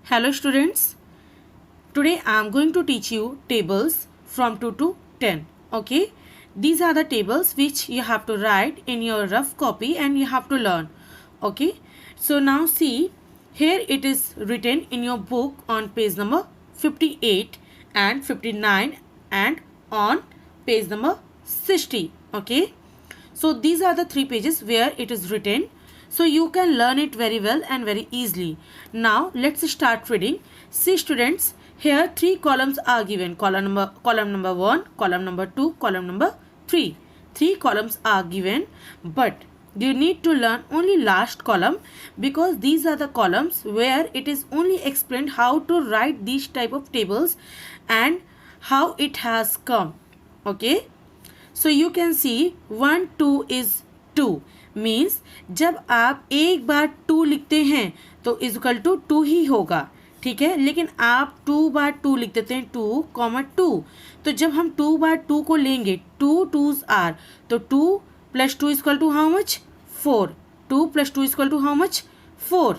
Hello students, today I am going to teach you tables from 2 to 10. Okay, these are the tables which you have to write in your rough copy and you have to learn. Okay, so now see, here it is written in your book on page number 58 and 59 and on page number 60. Okay, so these are the 3 pages where it is written. So you can learn it very well and very easily. Now let's start reading. See students, here 3 columns are given. Column number 1, column number 2, column number 3. 3 columns are given, but you need to learn only last column because these are the columns where it is only explained how to write these type of tables and how it has come. Okay. So you can see 1 2 is 2 means जब आप एक बार 2 लिखते हैं तो equal to 2 ही होगा, ठीक है। लेकिन आप 2 बार 2 लिख देते हैं 2 कॉमा 2, तो जब हम 2 बार 2 को लेंगे 2 2s आर, तो 2 plus 2 equal to how much 4, 2 plus 2 equal to how much 4।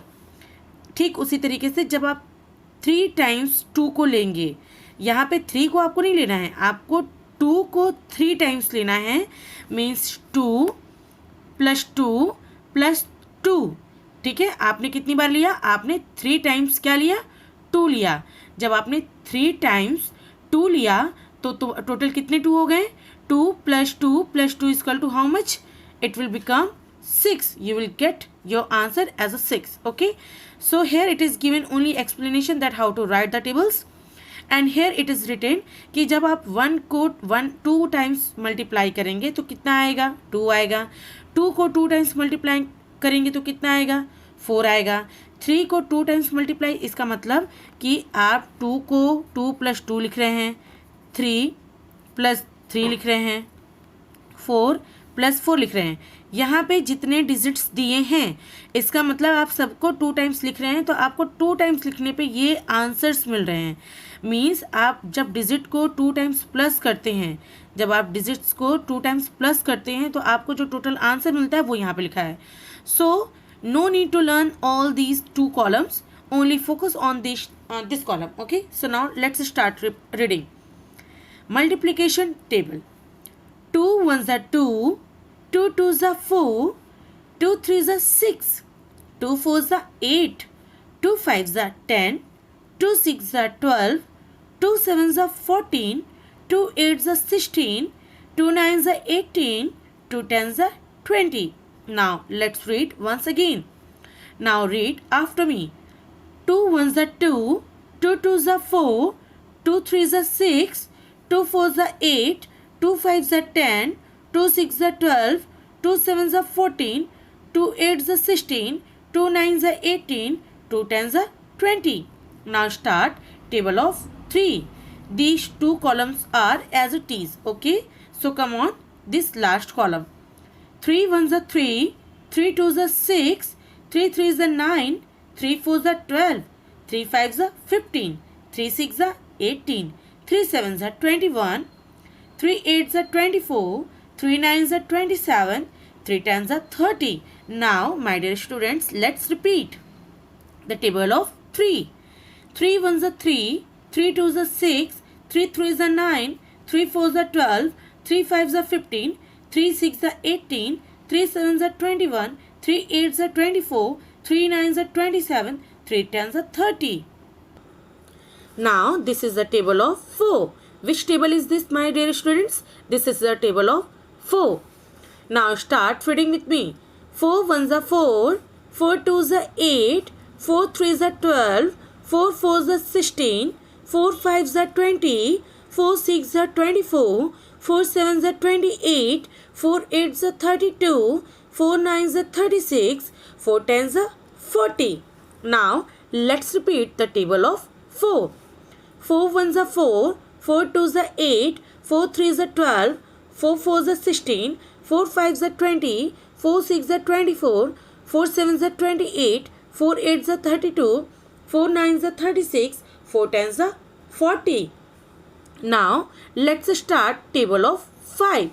ठीक उसी तरीके से जब आप 3 टाइम्स 2 को लेंगे, यहाँ पे 3 को आपको नहीं लेना है, आपको 2 को 3 टाइम्स लेना है, मीन्स 2 प्लस 2 प्लस 2। ठीक है, आपने कितनी बार लिया, आपने 3 टाइम्स क्या लिया 2 लिया। जब आपने 3 टाइम्स 2 लिया तो टोटल कितने 2 हो गए, 2 plus 2 equal to how much, it will become 6. You will get your answer as a 6. Okay, so here it is given only explanation that how to write the tables. And here it is written कि जब आप 1 को 2 times multiply करेंगे तो कितना आएगा 2 आएगा, 2 को 2 टाइम्स मल्टीप्लाई करेंगे तो कितना आएगा 4 आएगा, 3 को 2 टाइम्स मल्टीप्लाई, इसका मतलब कि आप 2 को 2 प्लस 2 लिख रहे हैं, 3 प्लस 3 लिख रहे हैं, 4 प्लस 4 लिख रहे हैं। यहाँ पे जितने डिजिट्स दिए हैं इसका मतलब आप सबको 2 टाइम्स लिख रहे हैं, तो आपको 2 टाइम्स लिखने पे ये आंसर्स मिल रहे हैं। मीन्स आप जब डिजिट को 2 टाइम्स प्लस करते हैं, जब आप डिजिट्स को 2 टाइम्स प्लस करते हैं तो आपको जो टोटल आंसर मिलता है वो यहाँ पे लिखा है। So no need to learn all these 2 columns, only focus on this column. Okay, so now let's start reading. Multiplication table. 2 1s are 2, 2 2s are 4, 2 3s are 6, 2 4s are 8, 2 5s are 10, 2 6s are 12, 2 7s are 14, 2 8s are 16, 2 9s are 18, 2 10s are 20. Now let's read once again. Now read after me. 2 1s are 2, 2 2s are 4, 2 3s are 6, 2 4s are 8, 2 5s are 10, 2 6s are 12, 2 7s are 14, 2 8s are 16, 2 9s are 18, 2 10s are 20. Now start table of 3. These 2 columns are as it is. Okay, so come on this last column. 3 1s are 3, 3 2s are 6, 3 3s are 9, 3 4s are 12, 3 5s are 15, 3 6s are 18, 3 7s are 21, 3 8s are 24, 3 9s are 27, 3 10s are 30. Now my dear students, let's repeat the table of 3. 3 1s are 3, 3 2s are 6, 3 3s are 9, 3 4s are 12, 3 5s are 15, 3 6s are 18, 3 7s are 21, 3 8s are 24, 3 9s are 27, 3 10s are 30. Now this is the table of 4. Which table is this, my dear students? This is the table of 4. Now start reading with me. 4 1s are 4, 4 2s are 8, 4 3s are 12, 4 4s are 16, 4 5s are 20, 4 6s are 24, 4 7s are 28, 4 8s are 32, 4 9s are 36, 4 10s are 40. Now let's repeat the table of 4. 4 1s are 4, 4 2s are 8, 4 3s are 12, 4 4s are 16, 4 5s are 20, 4 6s are 24, 4 7s are 28, 4 8s are 32, 4 9s are 36, 4 10s are 40. Now let's start table of 5.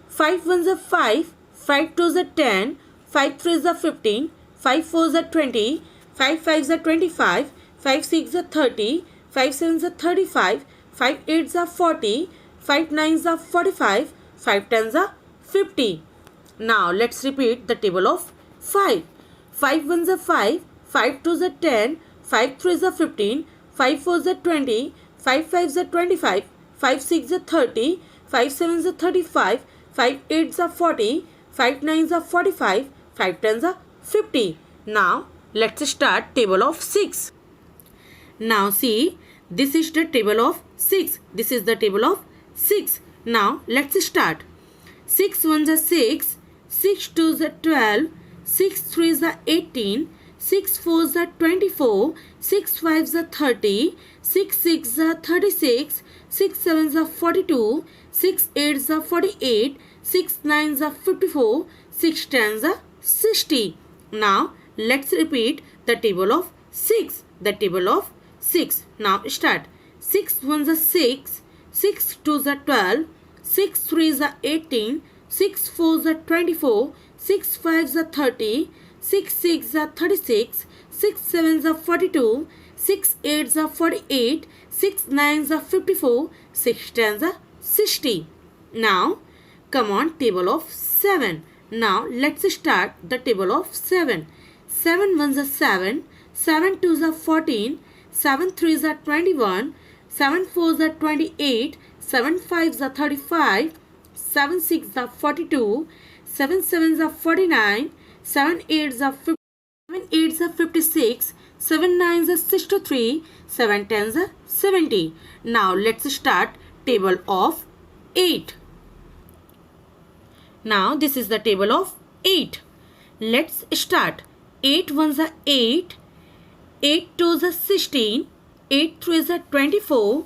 5 1s are 5, 5 2s are 10, 5 3s are 15, 5 4s are 20, 5 5s are 25, 5 6 are 30, 5 7 are 35, 5 8 are 40, 5 9 are 45, 5 10 are 50. Now let's repeat the table of 5. 5 1s are 5, 5 2s are 10, 5 3s are 15, 5 4s are 20, 5 5s are 25, 5 6 are 30, 5 7s are 35, 5 8s are 40, 5 9s are 45, 5 10s are 50. Now let's start table of 6. Now see, this is the table of 6. This is the table of 6. Now let's start. 6 1s are 6, 6 2s are 12, 6 3s are 18, 6 4s are 24, 6 5s are 30, 6 6s are 36, 6 7s are 42, 6 8s are 48, 6 9s are 54, 6 10s are 60. Now let's repeat the table of 6. The table of 6. Now start. 6 1s are 6, 6 2s are 12, 6 3s are 18, 6 4s are 24, 6 5s are 30, 6 6s are 36, 6 7s are 42, 6 8s are 48, 6 9s are 54, 6 10s are 60. Now come on, table of 7. Now let's start the table of 7. 7 1s are 7, 7 2s are 14, 7 3s are 21, 7 4s are 28, 7 5s are 35, 7 6s are 42, 7 7s are 49, 7 8s are 50, 7 8s are 56, 7 9s are 63, 7 10s are 70. Now let's start table of 8. Now this is the table of 8. Let's start. 8 1s are 8, 8 2s are 16, 8 3s are 24,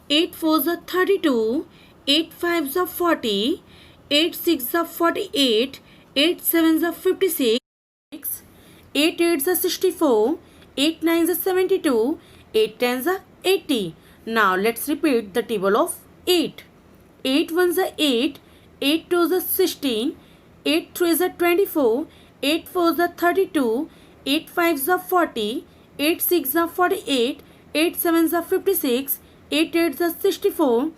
8 4s are 32, 8 5s are 40, 8 6s are 48, 8 7s are 56, 8 8s are 64, 8 9s are 72, 8 10s are 80. Now let's repeat the table of 8. 8 1s are 8, 8 2s are 16, 8 3s are 24, 8 4s are 32, 8 5s are 40, 8 6s are 48, 8 7s are 56, 8 8s are 64,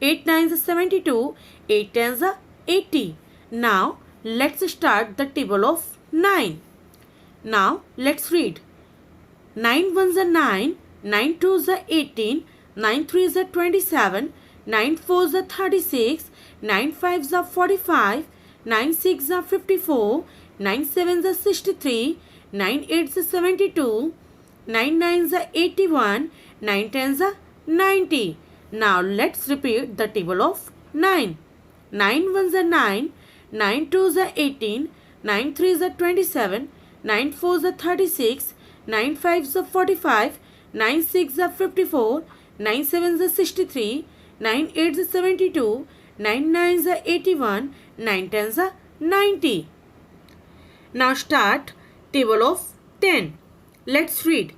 8 9s are 72, 8 10s are 80. Now let's start the table of 9. Now let's read. 9 1s are 9, 9 2s are 18, 9 3s are 27, 9 4s are 36, 9 5s are 45, 9 6s are 54, 9 7s are 63, 9 8s are 72, 9 9s are 81, 9 10s are 90. Now let's repeat the table of 9. 9 1s are 9, 9 2s are 18, 9 3s are 27, 9 4s are 36, 9 5s are 45, 9 6s are 54, 9 7s are 63, 9 8s are 72, 9 9s are 81, 9 10s are 90. Now start table of 10. Let's read.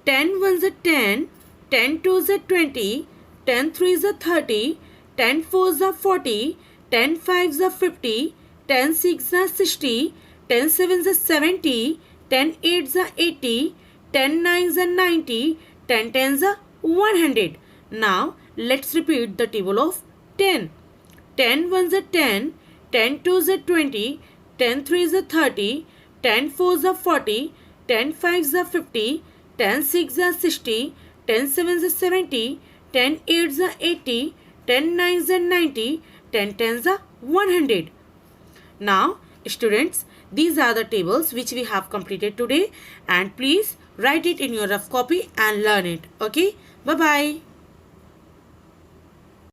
10 1s are 10, 10 2s are 20, 10 3s are 30, 10 4s are 40, 10 5s are 50, 10 6s are 60, 10 7s are 70, 10 8s are 80, 10 9s are 90, 10 10s are 100. Now let's repeat the table of 10. 10 1s are 10, 10 2s are 20, 10 3s are 30, 10 4s are 40, 10 5s are 50, 10 6s are 60, 10 7s are 70, 10 8s are 80, 10 9s are 90, 10 10s are 100. Now students, these are the tables which we have completed today, and please write it in your rough copy and learn it. Okay, bye bye.